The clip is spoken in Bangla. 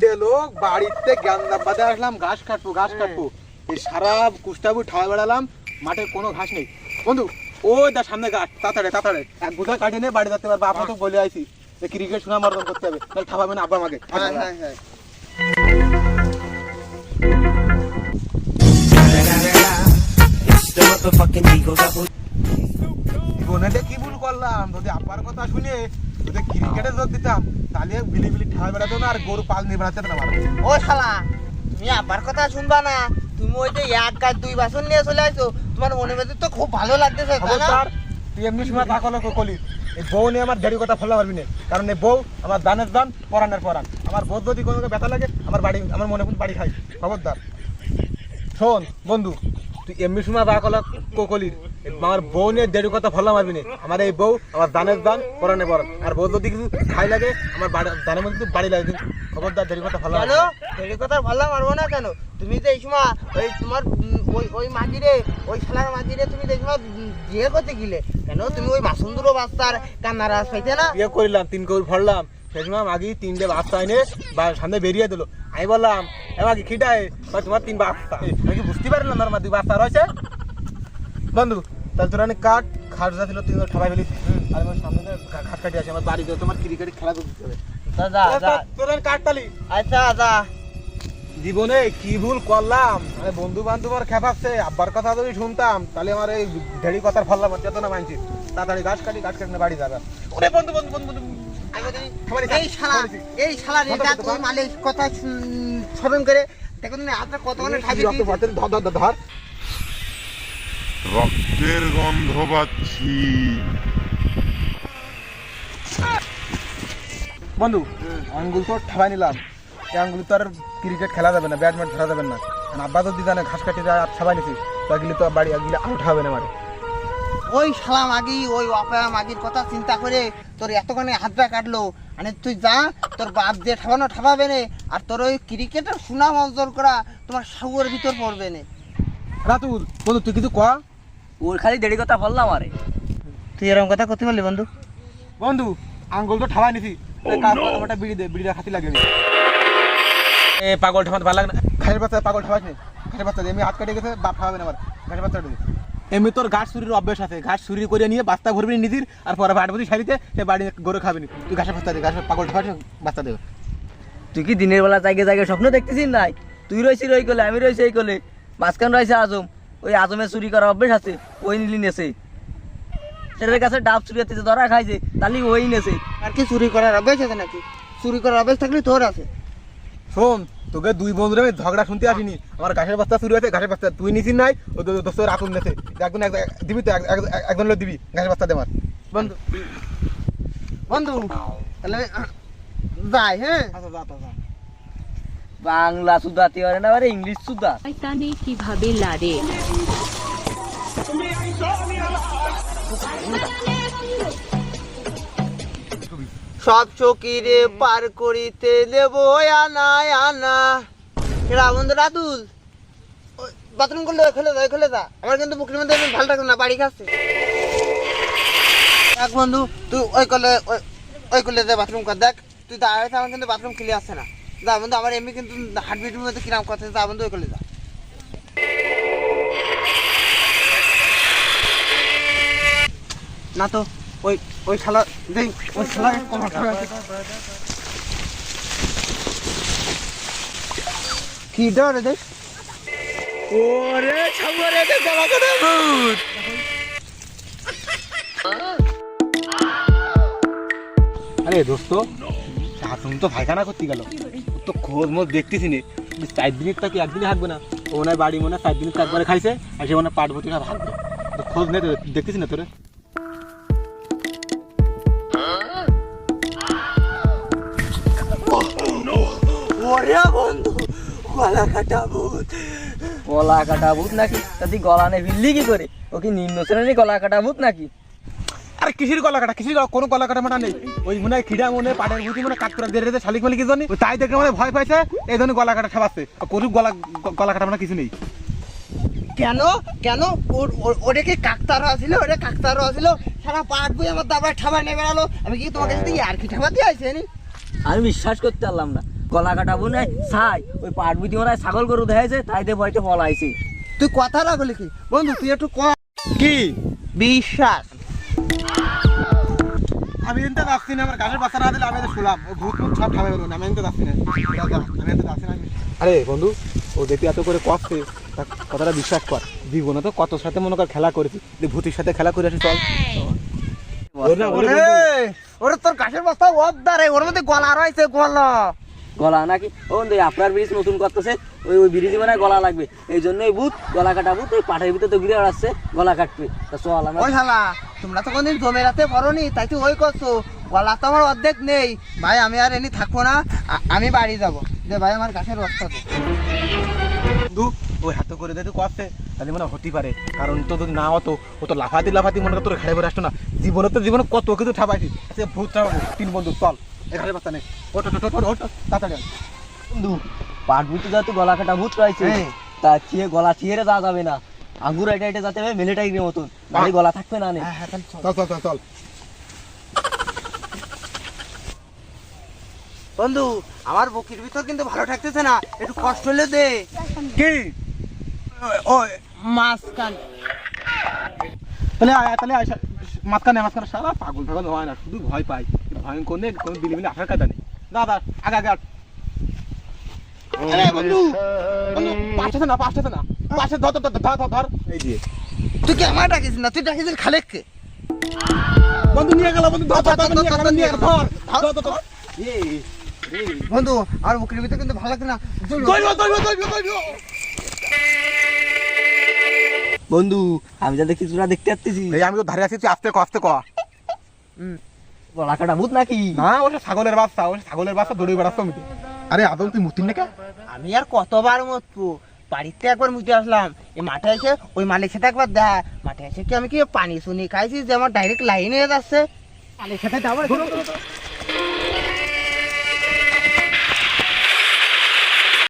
তিনটে লোক বাড়িতে গান্দা বাদে আসলাম ঘাস কাটবো এই সারা কুষ্টাবু ঠাওয়া বেড়ালাম, মাঠে কোনো ঘাস নেই। বন্ধু ওই তার সামনে গাছ, তাড়াতাড়ি এক বোঝা কাটিয়ে নিয়ে বাড়ি যেতে পারবে। আপা তো বলে আইছি যে ক্রিকেট সুনামর্জন করতে হবে, তাহলে ঠাপাবে না আব্বা আমাকে। জীবনে কি ভুল করলাম, যদি আব্বার কথা শুনে যদি ক্রিকেটে যোগ দিতাম তাহলে বিলি ঠাওয়া বেড়াতো না, আর গরু পাল নিয়ে বেড়াতে না। ও শালা, তুমি আব্বার কথা শুনবা না, তুমি ওই যে এক গাছ দুই বাসন নিয়ে চলে আসছো, তোমার মনে মধ্যে তো খুব ভালো লাগতেছে। তুই এমনি সময় তা কলি এই বউ নিয়ে আমার দেরি কথা ফেলা পারবি না, কারণ এই বউ আমার দানের দান পরাণের পরাণ। আমার বউ যদি কোনো ব্যথা লাগে আমার মনে বাড়ি খাই। খবরদার শোন বন্ধু, তুই এমনি সময় বা কলির আমার বউ নিয়ে দেরি কথা ফেলা মারবি না। আমার এই বউ আমার দানের দান পরাণের পরাণ, আর বউ যদি কিছু খাই লাগে আমার দানের মধ্যে বাড়ি লাগে। খবরদার দেরি কথা ফেলা। কেন দেরি কথা ভালো মারবো না কেন? তুমি তো এই সময় ওই তোমার ওই মাঝিরে, ওই শালার মাঝিরে তুমি এই সময় বিয়ে করতে গেলে কেন? তুমি ওই মাসুন্দুরও বাচ্চার কান্নার রাস পাইতে না? বিয়ে করলাম, 3 কৌর ফড়লাম, সেই সময় মাগি 3টে বাচ্চা এনে সামনে বেরিয়ে দিল। আমি বললাম এমাকি খিটায় তোমার 3 বাচ্চা, আমি কি বুঝতে পারলাম না আমার 2 বাচ্চা রয়েছে। বন্ধু তাহলে তোর অনেক খাট যা ছিল 3 ঠাপাই ফেলিস, আর আমার সামনে ঘাট কাটি আছে আমার বাড়িতে, তোমার ক্রিকেট খেলা করতে হবে। তোর কাঠ তালি। আচ্ছা আচ্ছা, জীবনে কি ভুল করলাম, মানে বন্ধু বান্ধব খেপাচ্ছে, আব্বার কথা যদি শুনতাম তাহলে আমার এই ঢেড়ি কথার ফললাম চেতনা মানছি। তাড়াতাড়ি ঘাস কাটি বাড়ি যাবে। ওরে বন্ধু এই শালা রেজা তুই মালিক কথা স্মরণ করে দেখো তুমি হাতটা কত মানে ঠাবি ধর। রক্তের গন্ধ পাচ্ছি। বন্ধু আঙ্গুল তো ঠাবাই নিলাম, এই আঙ্গুল তো আর ক্রিকেট খেলা যাবে না, ব্যাটম্যান ধরা যাবে না। আব্বা তো দিদা না ঘাস কাটি যায় আর ঠাবাই নিছি, গেলে তো বাড়ি গেলে আউট হবে না। মানে ওই শালা মাগি ওই অপয়া মাগির কথা চিন্তা করে তোর এতখানি হাতটা কাটলো, মানে তুই যা, তোর বাপ দিয়ে ঠাবাবে না, আর তোর ওই ক্রিকেটের সুনাম অর্জন করা তোমার সাউর ভিতর পড়বে না। রাতুল বন্ধু তুই কিছু কয়া, ওর খালি দেরি কথা বললাম। আরে তুই এরকম কথা করতে পারলি বন্ধু? বন্ধু আঙ্গুল তো ঠাবাই নিছি, একটা বিড়ি দে, বিড়িটা খাতি লাগে। এ পাগল ঠামাতে ভালো লাগে না, ঘাসের বাচ্চা পাগল ঠাবাস নেই, ঘাসের বাচ্চা এমনি হাত কেটে গেছে, বাপ খাওয়াবে না আমার ঘাসের বাচ্চাটা। এমনি তোর ঘাস চুরির অভ্যাস আছে, ঘাস চুরি করে নিয়ে বাস্তা ভরবি নিজের, আর পরে বাড়ি সারিতে সে বাড়ি গরু খাবি। তুই ঘাসের বাচ্চা দে, ঘাসের পাগল ঠাবাস বাচ্চা দেবে। তুই কি দিনের বেলা জায়গায় স্বপ্ন দেখতেছিস নাই? তুই রয়েছিস ওই কোলে, আমি রয়েছি এই কোলে, মাঝখান রয়েছে আজম। ওই আজমের চুরি করার অভ্যেস আছে, ওই নিলি নেছে, সেটার কাছে ডাব চুরি হচ্ছে ধরা খাইছে, তাহলে ওই নেছে। আর কি চুরি করার অভ্যাস আছে নাকি? চুরি করার অভ্যাস থাকলে তোর আছে। শোন তোকে 2 বন্ধুরা আমি ঝগড়া শুনতে আসিনি, আমার ঘাসের বাচ্চা চুরি হয়েছে, ঘাসের বাচ্চা তুই নিছিস নাই, ও দোস্ত রাতুল নেছে, একজন দিবি তো, একজন লোক দিবি ঘাসের বাচ্চা দে আমার। বন্ধু বন্ধু তাহলে যাই। হ্যাঁ বাংলা সুদাতে পারে না, ইংলিশ সুদা। শয়তানে কিভাবে লাড়ে। সব চকিরে পার করিতে দেব আনা আনা। এরা বন্ধু রাতুল বাথরুম করলে খেলে যা, আমার কিন্তু বুকের মধ্যে ভালো লাগছে না, বাড়ি খাচ্ছে। এক বন্ধু তুই ওই করলে যা বাথরুম কর, দেখ তুই দাঁড়াইছে, আমার কিন্তু বাথরুম খুলে আসছে না। যা বন্ধু, আমার এমনি কিন্তু হার্টবিটের মধ্যে কিরাম করছে, যা বন্ধু ওই করলে যা। না তো ওই শালা দেই, ওই শালা কি ডরে দেখ। ওরে ছাগরে দে গলা কাটা ভূত। আরে দোস্ত হাতুম তো পায়খানা করতে গেল, তো খোঁজ মোজ দেখতেছি নি, 4 দিনের তাকে একদিনে হাঁকবে না, ও মনে হয় বাড়ি মনে হয় 4 দিনের একবারে খাইছে, আর সে মনে হয় পাট ভর্তি হাঁকবে। তো খোঁজ নেই দেখতেছি না তোরে। ওরে বন্ধু গলা কাটা ভূত। গলা কাটা ভূত নাকি? তা তুই গলা নে ভিল্লি কি করে? ও কি নিম্ন শ্রেণীর গলা কাটা ভূত নাকি? আরে কিসির গলা কাটা, কিসির কোনো গলা কাটা মাটা নেই, ওই মনে হয় খিড়া মনে পাটের ভূতি মনে কাট করে দিয়ে শালিক মালিক জানি, তাই দেখে মানে ভয় পাইছে, এই ধরনের গলা কাটা ঠাবাচ্ছে। কোনো গলা কাটা মানে কিছু নেই। কেন কেন ওরে কি কাকতারো আছিল? ওরে কাকতারো আছিল, সারা পাট বই আমার দাবার ঠাবা নিয়ে বেড়ালো। আমি কি তোমাকে সাথে আর কি ঠাবা দিয়ে আইছি? আমি বিশ্বাস করতে পারলাম না, গলা কাটাবো নাই ছাই ওই পাট বিটি মনে হয় ছাগল গরু দেখাইছে তাই দিয়ে ভয়তে পলাইছে। তুই কথা রাখলি কি বন্ধু, তুই একটু কি বিশ্বাস। আমি এনতে যাচ্ছি না, আমার গাছের বাচ্চা না দিলে আমি তো শুলাম ও ভূত ভূত সব ঠাবে বেরোন, আমি এনতে যাচ্ছি না, আমি এনতে যাচ্ছি না। আরে বন্ধু, ও দেখি এত করে কষ্টে তা কথাটা বিশ্বাস কর, জীবনে তো কত সাথে মনে কর খেলা করেছি, ভূতির সাথে খেলা করে আসি, চল। ওরে তোর গাছের বস্তা অবদারে, ওর মধ্যে গলা রয়েছে, গলা। গলা নাকি ও বন্ধু আপনার ব্রিজ নতুন করতেছে, ওই ওই ব্রিজ মানে গলা লাগবে, এই জন্যই ভূত গলা কাটা ভূত ওই পাটের ভিতরে তো ঘুরে বেড়াচ্ছে গলা কাটবে। তা চল আমরা ওই শালা, তোমরা তো কোনদিন জমে রাতে পড়নি, তাই তুই ওই করছো। গলা তো আমার অর্ধেক নেই ভাই, আমি আর এনে থাকবো না, আমি বাড়ি যাবো। যে ভাই আমার গাছের বস্তা দে। বন্ধু ওই হাতে করে দেখতে কষ্টে তাহলে মনে হতে পারে, কারণ তো যদি না হতো ও তো লাফাতি লাফাতি মনে কর তোর খেলে বেড়ে আসতো না, জীবনে কত কিছু ঠাপাইছি, সে ভূত ঠাপাবো। তিন বন্ধু চল, এখানে বাচ্চা নেই, ওটো তাড়াতাড়ি আয়। বন্ধু পাট ভিতরে যাতে গলা কাটা ভূত রয়েছে হ্যাঁ। তা চিয়ে গলা চিয়েরে যাওয়া যাবে না, আঙ্গুর এটা এটা যাতে মিলিটারির মতন, নাহলে গলা থাকবে না নে। হ্যাঁ হ্যাঁ, তাহলে চল। চল চল চল চল। বন্ধু আমার বুকের ভিতর কিন্তু ভালো থাকতেছে না, একটু কষ্ট হলে দে। কি ওই মাঝখান তাহলে মাঝখানে সারা পাগল ফাগল হয় না, শুধু ভয় পাই, ভয়ঙ্কর নেই, কোনো বিলিবিলি আসার কাজা নেই। দাদা আগে আগে আট। আরে বন্ধু বন্ধু পাঁচটাতে না পাঁচটা ধর এই দিয়ে তুই কি আমার ডাকিস না, তুই ডাকিস খালেককে। বন্ধু নিয়ে গেল, বন্ধু ধর নিয়ে গেল, ধর বন্ধু আমার বুকের ভিতর কিন্তু ভালো লাগে না। বন্ধু আমি যা দেখছি তোরা দেখতে পাচ্ছিস এই আমি তো ধারে আছি, তুই আস্তে ক। গলা কাটা ভূত নাকি? না ওটা ছাগলের বাচ্চা দৌড়ে বেড়াচ্ছ আমি। আরে আদৌ তুই মুতিন না কে? আমি আর কতবার মতবো, বাড়িতে একবার মুতে আসলাম, এই মাঠে এসে ওই মালিক সাথে একবার দেখা, মাঠে এসে কি আমি কি পানি শুনি খাইছি যে আমার ডাইরেক্ট লাইন হয়ে যাচ্ছে। মালিক সাথে